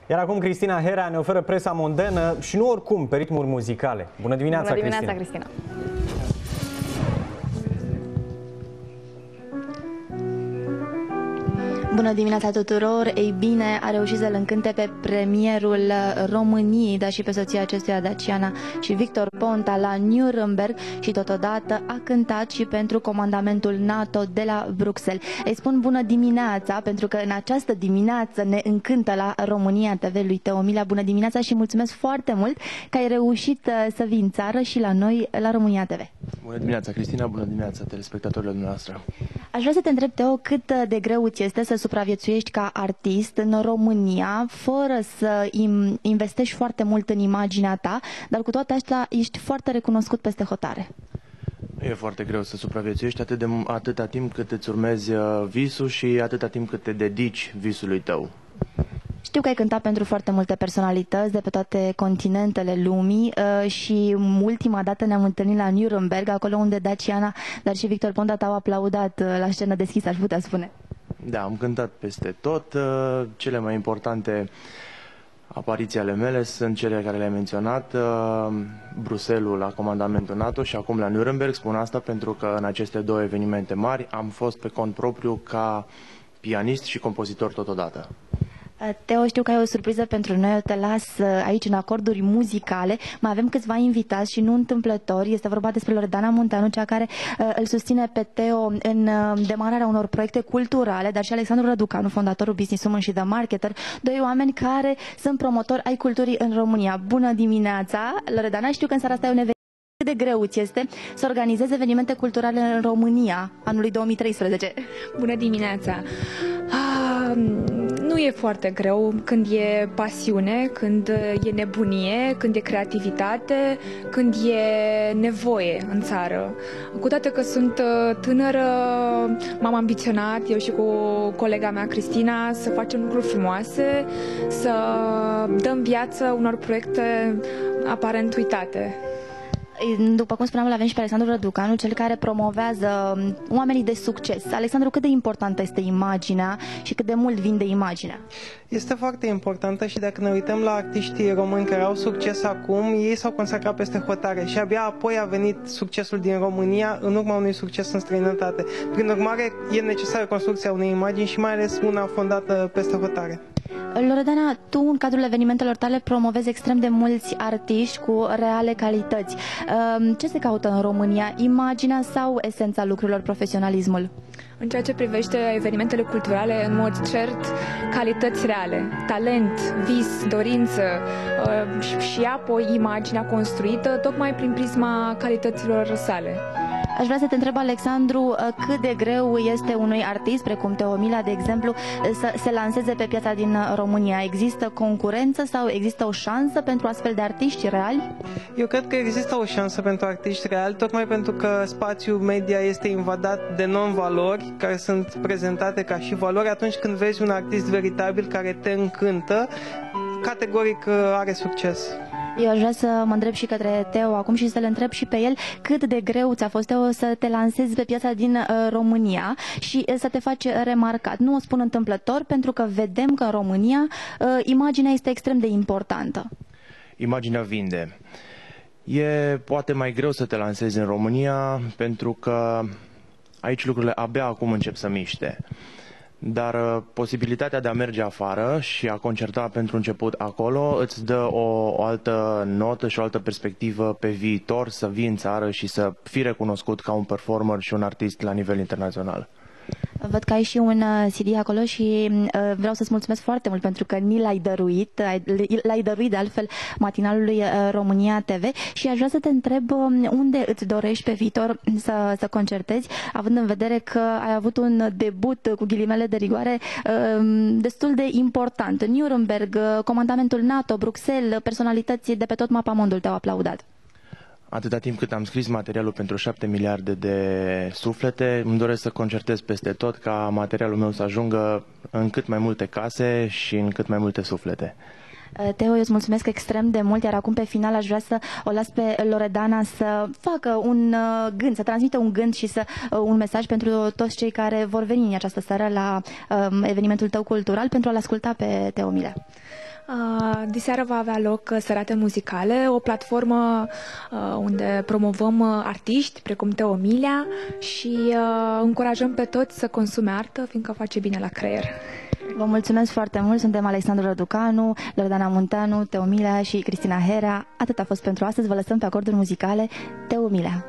Iar acum Cristina Herea ne oferă presa mondenă și nu oricum, pe ritmuri muzicale. Bună dimineața, Bună dimineața, Cristina! Bună dimineața tuturor! Ei bine, a reușit să-l încânte pe premierul României, dar și pe soția acestuia, Daciana și Victor Ponta, la Nuremberg și totodată a cântat și pentru comandamentul NATO de la Bruxelles. Îi spun bună dimineața, pentru că în această dimineață ne încântă la România TV lui Teo Milea. Bună dimineața și mulțumesc foarte mult că ai reușit să vii în țară și la noi, la România TV. Bună dimineața, Cristina, bună dimineața telespectatorilor dumneavoastră. Aș vrea să te întreb, Teo, cât de greu îți este să supraviețuiești ca artist în România, fără să investești foarte mult în imaginea ta, dar cu toate astea ești foarte recunoscut peste hotare. E foarte greu să supraviețuiești atâta timp cât îți urmezi visul și atâta timp cât te dedici visului tău. Știu că ai cântat pentru foarte multe personalități de pe toate continentele lumii și ultima dată ne-am întâlnit la Nuremberg, acolo unde Daciana, dar și Victor Ponta t-au aplaudat la scenă deschisă, aș putea spune. Da, am cântat peste tot. Cele mai importante apariții ale mele sunt cele care le-ai menționat, Bruxelles la comandamentul NATO și acum la Nuremberg. Spun asta pentru că în aceste două evenimente mari am fost pe cont propriu ca pianist și compozitor totodată. Teo, știu că ai o surpriză pentru noi, eu te las aici în acorduri muzicale. Mai avem câțiva invitați și nu întâmplători. Este vorba despre Loredana Munteanu, cea care îl susține pe Teo în demararea unor proiecte culturale, dar și Alexandru Răducanu, fondatorul Business Woman și The Marketer, doi oameni care sunt promotori ai culturii în România. Bună dimineața, Loredana, știu că în seara asta e un eveniment. Cât de greu ți este să organizezi evenimente culturale în România anului 2013? Bună dimineața! Nu e foarte greu când e pasiune, când e nebunie, când e creativitate, când e nevoie în țară. Cu toate că sunt tânără, m-am ambiționat, eu și cu colega mea, Cristina, să facem lucruri frumoase, să dăm viață unor proiecte aparent uitate. După cum spuneam, îl avem și pe Alexandru Răducanu, cel care promovează oamenii de succes. Alexandru, cât de importantă este imaginea și cât de mult vinde imaginea? Este foarte importantă și dacă ne uităm la artiștii români care au succes acum, ei s-au consacrat peste hotare și abia apoi a venit succesul din România în urma unui succes în străinătate. Prin urmare, e necesară construcția unei imagini și mai ales una fondată peste hotare. Loredana, tu în cadrul evenimentelor tale promovezi extrem de mulți artiști cu reale calități. Ce se caută în România? Imaginea sau esența lucrurilor, profesionalismul? În ceea ce privește evenimentele culturale, în mod cert, calități reale, talent, vis, dorință și apoi imaginea construită tocmai prin prisma calităților sale. Aș vrea să te întreb, Alexandru, cât de greu este unui artist, precum Teo Milea, de exemplu, să se lanseze pe piața din România? Există concurență sau există o șansă pentru astfel de artiști reali? Eu cred că există o șansă pentru artiști reali, tocmai pentru că spațiul media este invadat de non-valori, care sunt prezentate ca și valori. Atunci când vezi un artist veritabil care te încântă, categoric are succes. Eu aș vrea să mă întreb și către Teo acum și să le întreb și pe el cât de greu ți-a fost, Teo, să te lansezi pe piața din România și să te faci remarcat. Nu o spun întâmplător, pentru că vedem că în România imaginea este extrem de importantă. Imaginea vinde. E poate mai greu să te lansezi în România pentru că aici lucrurile abia acum încep să miște. Dar posibilitatea de a merge afară și a concerta pentru început acolo îți dă o altă notă și o altă perspectivă pe viitor, să vii în țară și să fii recunoscut ca un performer și un artist la nivel internațional. Văd că ai și un CD acolo și vreau să-ți mulțumesc foarte mult pentru că ni l-ai dăruit. L-ai dăruit de altfel matinalului România TV și aș vrea să te întreb unde îți dorești pe viitor să concertezi, având în vedere că ai avut un debut cu ghilimele de rigoare destul de important. Nuremberg, comandamentul NATO, Bruxelles, personalități de pe tot mapamondul te-au aplaudat. Atâta timp cât am scris materialul pentru 7 miliarde de suflete, îmi doresc să concertez peste tot ca materialul meu să ajungă în cât mai multe case și în cât mai multe suflete. Teo, eu îți mulțumesc extrem de mult, iar acum pe final aș vrea să o las pe Loredana să facă un gând, să transmită un gând și un mesaj pentru toți cei care vor veni în această seară la evenimentul tău cultural pentru a-l asculta pe Teo Milea. Diseară va avea loc Serate Muzicale, o platformă unde promovăm artiști precum Teo Milea și încurajăm pe toți să consume artă, fiindcă face bine la creier. Vă mulțumesc foarte mult, suntem Alexandru Răducanu, Loredana Munteanu, Teo Milea și Cristina Herea. Atât a fost pentru astăzi, vă lăsăm pe acorduri muzicale Teo Milea.